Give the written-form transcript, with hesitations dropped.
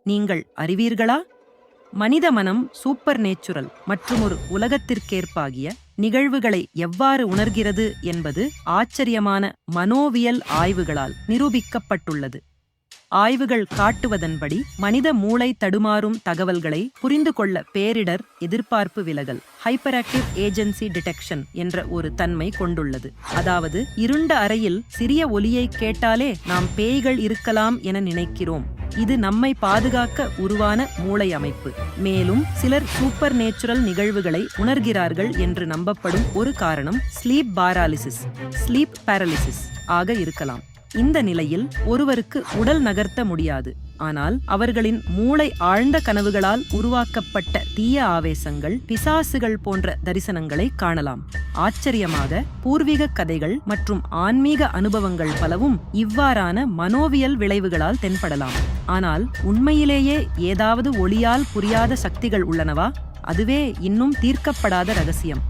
நீங்கள் அறிவீர்களா? மனித மனம் சூப்பர் நேச்சுரல் மற்றும் ஒரு உலகத்திற்கேற்பாகிய நிகழ்வுகளை எவ்வாறு உணர்கிறது என்பது ஆச்சரியமான மனோவியல் ஆய்வுகளால் நிரூபிக்கப்பட்டுள்ளது. ஆய்வுகள் காட்டுவதன்படி மனித மூளை தடுமாறும் தகவல்களை புரிந்து கொள்ள பேரிடர் எதிர்பார்ப்பு விலகல் ஹைப்பராக்டிவ் ஏஜென்சி டிடெக்ஷன் என்ற ஒரு தன்மை கொண்டுள்ளது. அதாவது இருண்ட அறையில் சிறிய ஒலியை கேட்டாலே நாம் பேய்கள் இருக்கலாம் என நினைக்கிறோம். இது நம்மை பாதுகாக்க உருவான மூளை அமைப்பு. மேலும் சிலர் சூப்பர் நேச்சுரல் நிகழ்வுகளை உணர்கிறார்கள் என்று நம்பப்படும் ஒரு காரணம் ஸ்லீப் பாராலிசிஸ் ஆக இருக்கலாம். இந்த நிலையில் ஒருவருக்கு உடல் நகர்த்த முடியாது, ஆனால் அவர்களின் மூளை ஆழ்ந்த கனவுகளால் உருவாக்கப்பட்ட தீய ஆவேசங்கள், பிசாசுகள் போன்ற தரிசனங்களை காணலாம். ஆச்சரியமாக, பூர்வீக கதைகள் மற்றும் ஆன்மீக அனுபவங்கள் பலவும் இவ்வாறான மனோவியல் விளைவுகளால் தென்படலாம். ஆனால் உண்மையிலேயே ஏதாவது ஒளியால் புரியாத சக்திகள் உள்ளனவா? அதுவே இன்னும் தீர்க்கப்படாத ரகசியம்.